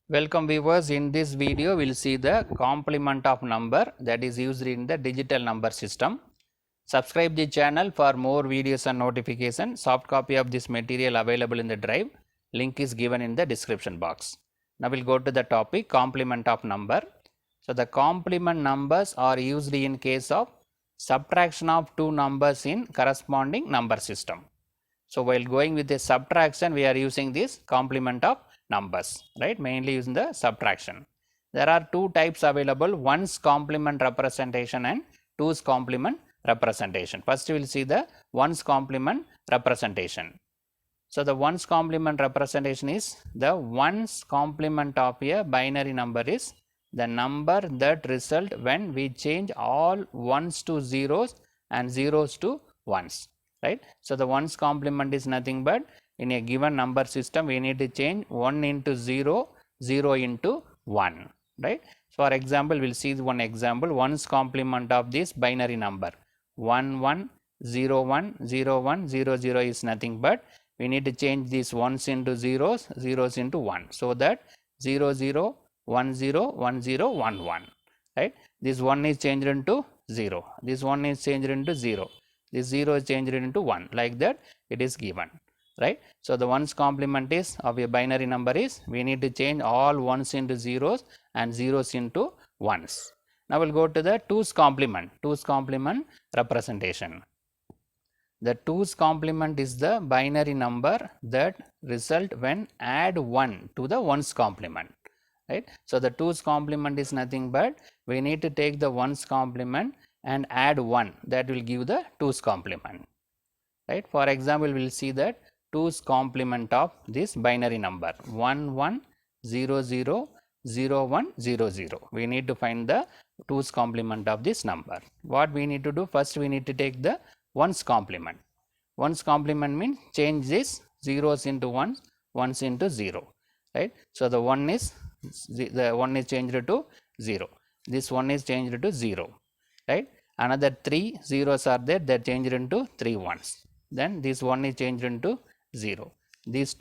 Welcome viewers, in this video we will see the complement of number that is used in the digital number system. Subscribe the channel for more videos and notification. Soft copy of this material available in the drive. Link is given in the description box. Now we will go to the topic complement of number. So the complement numbers are used in case of subtraction of two numbers in corresponding number system. So while going with the subtraction, we are using this complement of numbers, right? Mainly using the subtraction. There are two types available: one's complement representation and two's complement representation. First, we will see the one's complement representation. So the one's complement representation is the one's complement of a binary number is the number that result when we change all ones to zeros and zeros to ones, right. So the ones complement is nothing but in a given number system we need to change 1 into 0, 0 into 1, right. So for example, we will see one example. Ones complement of this binary number 1 1 0 1 0 1 0 0 is nothing but we need to change these ones into zeros, zeros into 1, so that 0 0 1 0 1 0 1 1, right. This 1 is changed into 0, this 1 is changed into 0, this 0 is changed into 1, like that it is given, right. So the ones complement is of a binary number is we need to change all ones into zeros and zeros into ones. Now we'll go to the two's complement representation. The two's complement is the binary number that result when add 1 to the ones complement, right. So the two's complement is nothing but we need to take the ones complement and add 1, that will give the two's complement, right. For example, we will see that two's complement of this binary number 1 1 0 0 0 1 0 0. We need to find the two's complement of this number. What we need to do? First we need to take the ones complement. Ones complement means change this zeros into ones, ones into 0, right. So the 1 is changed to 0, this 1 is changed to 0, right. Another 3 zeros are there, that changed into 3 ones, then this 1 is changed into 0, these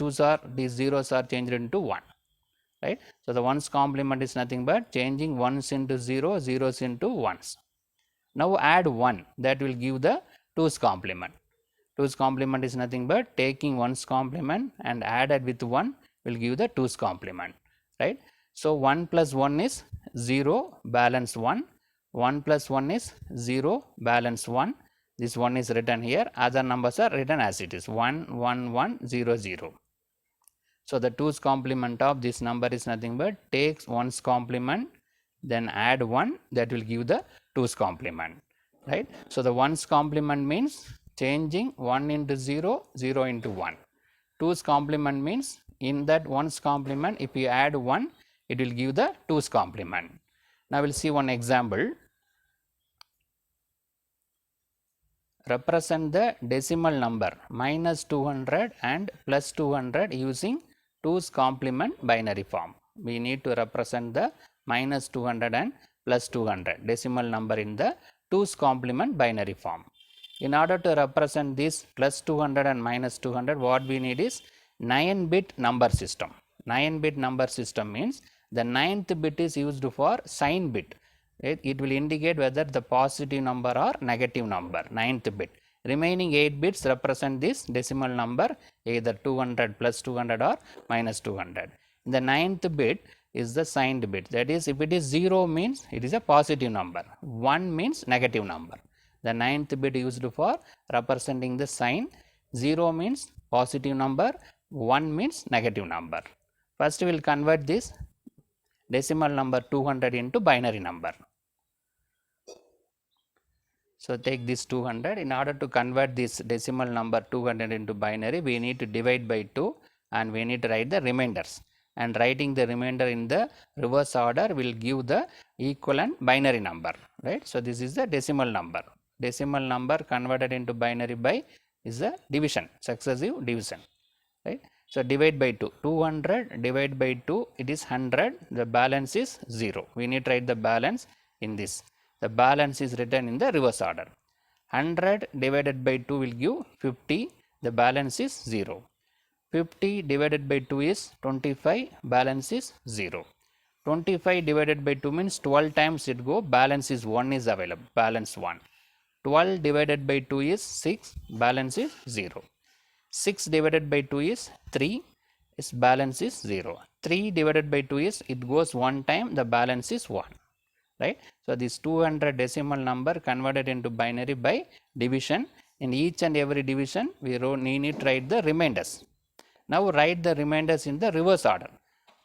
zeros are changed into 1, right. So the ones complement is nothing but changing ones into 0, zeros into ones. Now add 1, that will give the two's complement. Two's complement is nothing but taking one's complement and added with 1 will give the two's complement, right. So 1 plus 1 is 0, balance 1, 1 plus 1 is 0, balance 1, this 1 is written here, other numbers are written as it is 1 1 1 0 0. So the two's complement of this number is nothing but takes one's complement, then add 1, that will give the two's complement, right. So the one's complement means changing 1 into 0, 0 into 1. Two's complement means in that one's complement if you add 1, it will give the two's complement. Now we will see one example. Represent the decimal number minus 200 and plus 200 using two's complement binary form. We need to represent the minus 200 and plus 200 decimal number in the two's complement binary form. In order to represent this plus 200 and minus 200, what we need is 9-bit number system. 9-bit number system means the 9th bit is used for sign bit. It will indicate whether the positive number or negative number, 9th bit. Remaining 8 bits represent this decimal number, either 200 plus 200 or minus 200. The 9th bit is the signed bit, that is if it is 0 means it is a positive number, 1 means negative number. The 9th bit used for representing the sign, 0 means positive number, 1 means negative number. First we will convert this decimal number 200 into binary number. So take this 200. In order to convert this decimal number 200 into binary, we need to divide by 2 and we need to write the remainders, and writing the remainder in the reverse order will give the equivalent binary number, right. So this is the decimal number. Decimal number converted into binary by is a division, successive division, right. So divide by 2, 200 divide by 2, it is 100, the balance is 0. We need to write the balance in this. The balance is written in the reverse order. 100 divided by 2 will give 50, the balance is 0. 50 divided by 2 is 25, balance is 0. 25 divided by 2 means 12 times it go, balance is 1 is available, balance 1. 12 divided by 2 is 6, balance is 0. 6 divided by 2 is 3, its balance is 0. 3 divided by 2 is, it goes one time, the balance is 1, right. So, this 200 decimal number converted into binary by division. In each and every division, we need to write the remainders. Now, write the remainders in the reverse order,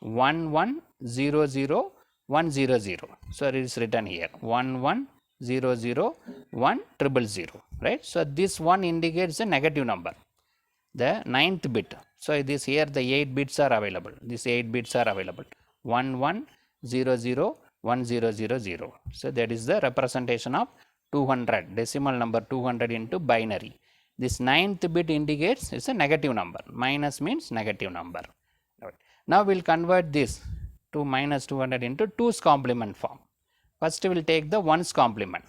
1 1 0 0 1 0 0. So, it is written here 1 1 0 0 1 0 0, right. So, this one indicates a negative number, the ninth bit. So, this here the 8 bits are available, these 8 bits are available, 1 1 0 0 1 0 0 0. So, that is the representation of 200, decimal number 200 into binary. This ninth bit indicates is a negative number, minus means negative number. Now, we will convert this to minus 200 into 2's complement form. First, we will take the 1's complement,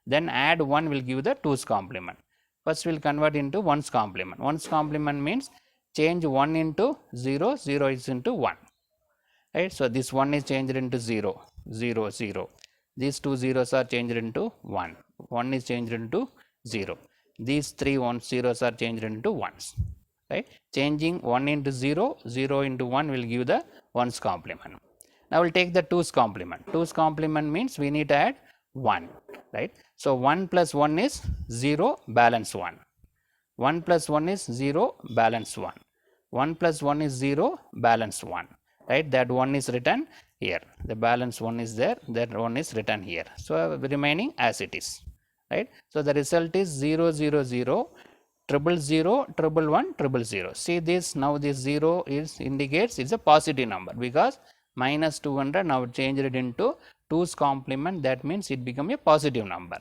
then add 1 will give the 2's complement. First, we will convert into 1's complement. 1's complement means change 1 into 0, 0 is into 1. Right. So, this 1 is changed into 0, 0, 0. These two zeros are changed into 1, 1 is changed into 0. These three zeros are changed into 1's. Right. Changing 1 into 0, 0 into 1 will give the 1's complement. Now, we will take the 2's complement. 2's complement means we need to add 1, right. So, 1 plus 1 is 0, balance 1. 1 plus 1 is 0, balance 1. 1 plus 1 is 0, balance 1, right. That 1 is written here, the balance 1 is there, that 1 is written here. So, remaining as it is, right. So, the result is 0 0 0 triple 0 triple 1 triple 0. See this, now this 0 is indicates is a positive number, because minus 200 now changed it into 2's complement, that means it become a positive number,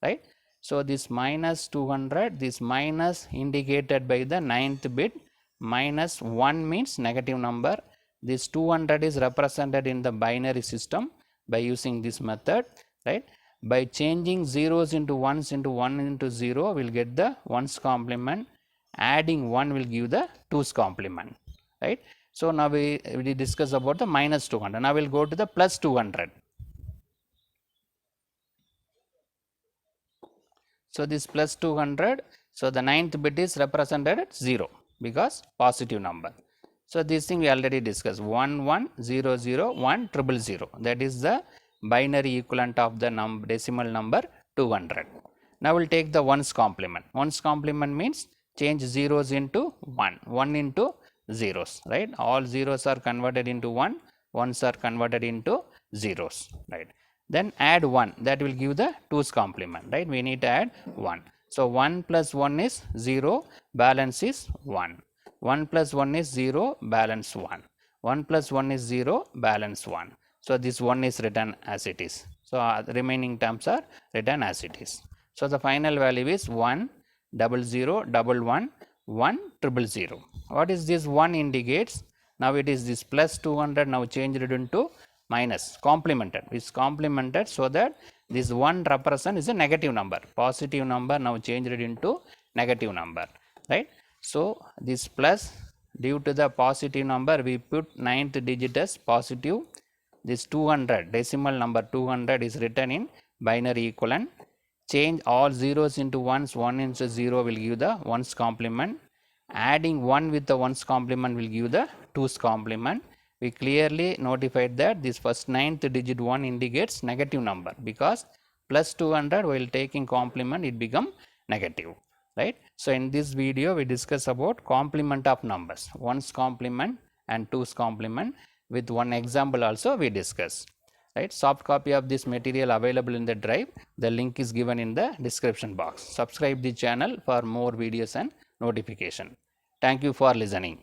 right. So, this minus 200, this minus indicated by the ninth bit, minus 1 means negative number. This 200 is represented in the binary system by using this method, right. By changing zeros into 1's into 1 into 0, we will get the 1's complement, adding 1 will give the 2's complement, right. So, now we discuss about the minus 200. Now, we will go to the plus 200. So, this plus 200, so the ninth bit is represented at 0, because positive number. So, this thing we already discussed, 1 1 0 0 1 0 0, that is the binary equivalent of the decimal number 200. Now, we will take the 1's complement. 1's complement means change zeros into 1, 1 into zeros, right. All zeros are converted into 1, 1's are converted into zeros, right. Then add 1, that will give the 2's complement, right. We need to add 1. So, 1 plus 1 is 0, balance is 1. 1 plus 1 is 0, balance 1. 1 plus 1 is 0, balance 1. So, this 1 is written as it is. So, the remaining terms are written as it is. So, the final value is 1 0 0 1 1 1 0 0. What is this 1 indicates? Now, it is this plus 200 now changed into minus, complemented, is complemented, so that this 1 represent is a negative number, positive number now changed into negative number, right. So, this plus, due to the positive number we put ninth digit as positive, this 200 decimal number 200 is written in binary equivalent, change all zeros into 1's, 1 into 0 will give the 1's complement, adding 1 with the 1's complement will give the 2's complement. We clearly notified that this first ninth digit 1 indicates negative number, because plus 200 while taking complement it become negative, right. So, in this video we discuss about complement of numbers, 1's complement and 2's complement, with one example also we discuss, right. Soft copy of this material available in the drive, the link is given in the description box. Subscribe the channel for more videos and notification. Thank you for listening.